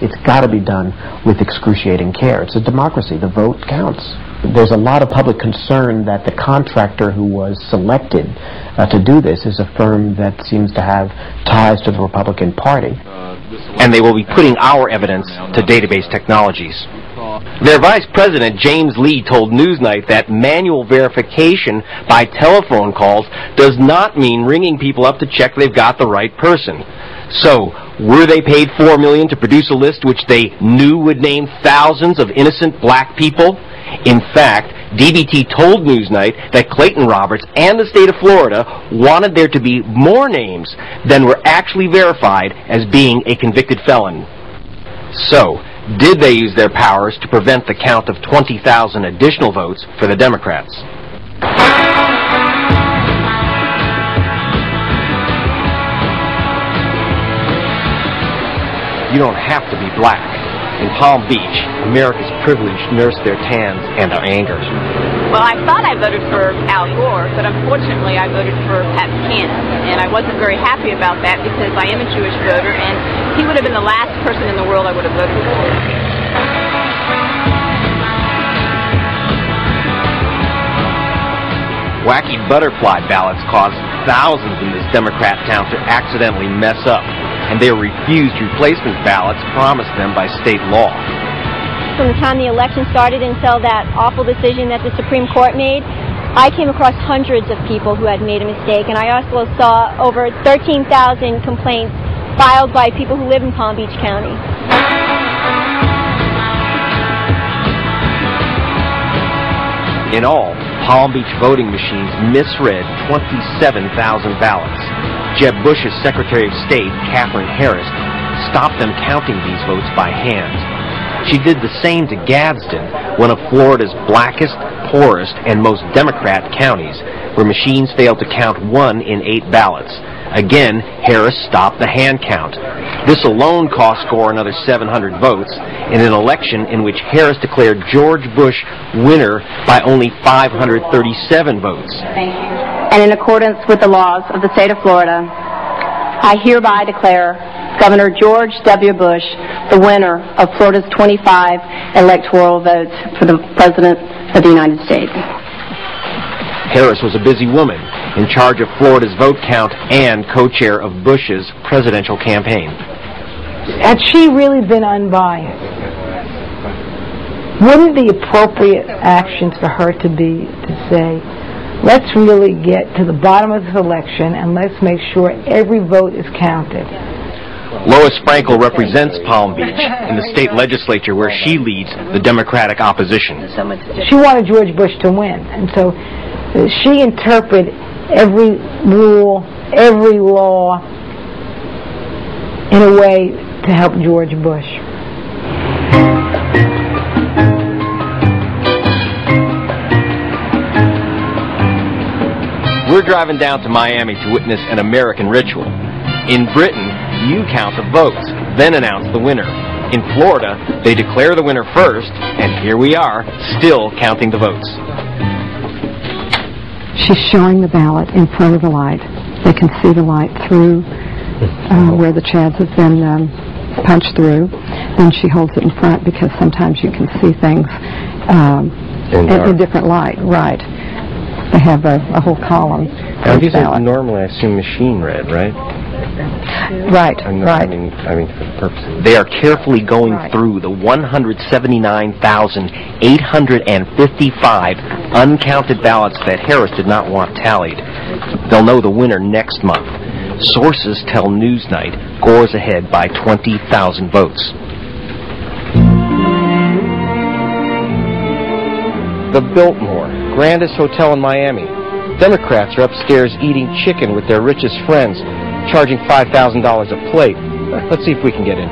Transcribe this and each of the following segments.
It's got to be done with excruciating care. It's a democracy. The vote counts. There's a lot of public concern that the contractor who was selected to do this is a firm that seems to have ties to the Republican Party. And they will be putting our evidence to database technologies. Their vice president, James Lee, told Newsnight that manual verification by telephone calls does not mean ringing people up to check they've got the right person. So, were they paid $4 million to produce a list which they knew would name thousands of innocent black people? In fact, DBT told Newsnight that Clayton Roberts and the state of Florida wanted there to be more names than were actually verified as being a convicted felon. So, did they use their powers to prevent the count of 20,000 additional votes for the Democrats? You don't have to be black. In Palm Beach, America's privileged nursed their tans and our anger. Well, I thought I voted for Al Gore, but unfortunately I voted for Pat Buchanan. And I wasn't very happy about that because I am a Jewish voter, and he would have been the last person in the world I would have voted for. Wacky butterfly ballots caused thousands in this Democrat town to accidentally mess up, and they refused replacement ballots promised them by state law. From the time the election started until that awful decision that the Supreme Court made, I came across hundreds of people who had made a mistake, and I also saw over 13,000 complaints filed by people who live in Palm Beach County. In all, Palm Beach voting machines misread 27,000 ballots. Jeb Bush's Secretary of State, Katherine Harris, stopped them counting these votes by hand. She did the same to Gadsden, one of Florida's blackest, poorest, and most Democrat counties, where machines failed to count 1 in 8 ballots. Again, Harris stopped the hand count. This alone cost Gore another 700 votes in an election in which Harris declared George Bush winner by only 537 votes. Thank you. And in accordance with the laws of the state of Florida, I hereby declare Governor George W. Bush the winner of Florida's 25 electoral votes for the President of the United States. Harris was a busy woman, in charge of Florida's vote count and co-chair of Bush's presidential campaign. Had she really been unbiased, wouldn't the appropriate actions for her to be to say, let's really get to the bottom of this election and let's make sure every vote is counted? Lois Frankel represents Palm Beach in the state legislature where she leads the Democratic opposition. She wanted George Bush to win, and so she interpreted every rule, every law in a way to help George Bush. We're driving down to Miami to witness an American ritual. In Britain, you count the votes, then announce the winner. In Florida, they declare the winner first, and here we are, still counting the votes. She's showing the ballot in front of the light. They can see the light through where the chads have been punched through. Then she holds it in front because sometimes you can see things in different light. Right. They have a whole column. Now, these are normally, I assume, machine read, right? Right, right. I mean, for the purposes. They are carefully going through the 179,855 uncounted ballots that Harris did not want tallied. They'll know the winner next month. Sources tell Newsnight Gore's ahead by 20,000 votes. The Biltmore, grandest hotel in Miami. Democrats are upstairs eating chicken with their richest friends, charging $5,000 a plate. Let's see if we can get in.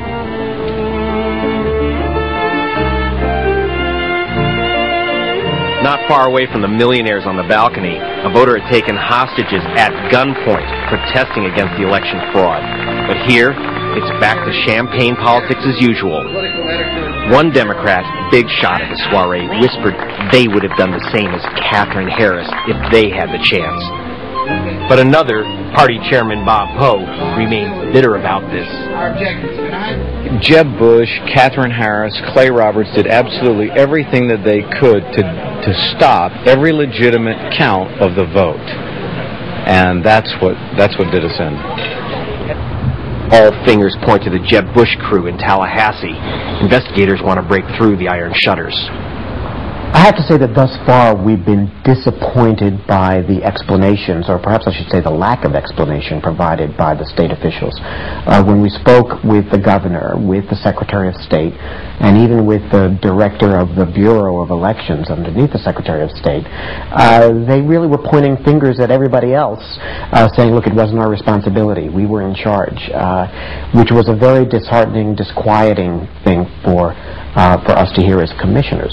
Not far away from the millionaires on the balcony, a voter had taken hostages at gunpoint, protesting against the election fraud. But here, it's back to champagne politics as usual. One Democrat, big shot at the soiree, whispered they would have done the same as Katherine Harris if they had the chance. But another, Party Chairman Bob Poe, remains bitter about this. Jeb Bush, Katherine Harris, Clay Roberts did absolutely everything that they could to stop every legitimate count of the vote. And that's what did us in. All fingers point to the Jeb Bush crew in Tallahassee. Investigators want to break through the iron shutters. I have to say that thus far we've been disappointed by the explanations, or perhaps I should say the lack of explanation provided by the state officials. When we spoke with the governor, with the Secretary of State, and even with the director of the Bureau of Elections underneath the Secretary of State, they really were pointing fingers at everybody else, saying, look, it wasn't our responsibility. We were in charge, which was a very disheartening, disquieting thing for us to hear as commissioners,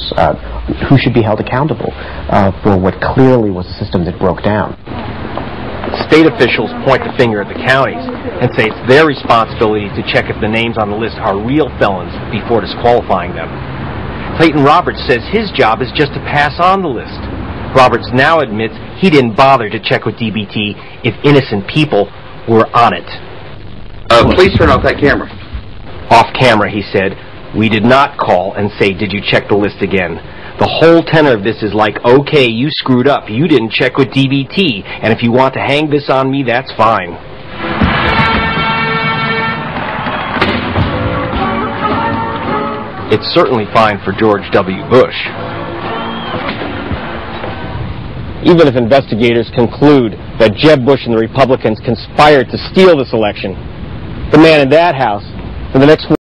who should be held accountable for what clearly was a system that broke down. State officials point the finger at the counties and say it's their responsibility to check if the names on the list are real felons before disqualifying them. Clayton Roberts says his job is just to pass on the list. Roberts now admits he didn't bother to check with DBT if innocent people were on it. Please turn off that camera. Off camera, he said, we did not call and say, did you check the list again? The whole tenor of this is like, okay, you screwed up. You didn't check with DBT, and if you want to hang this on me, that's fine. It's certainly fine for George W. Bush. Even if investigators conclude that Jeb Bush and the Republicans conspired to steal this election, the man in that house for the next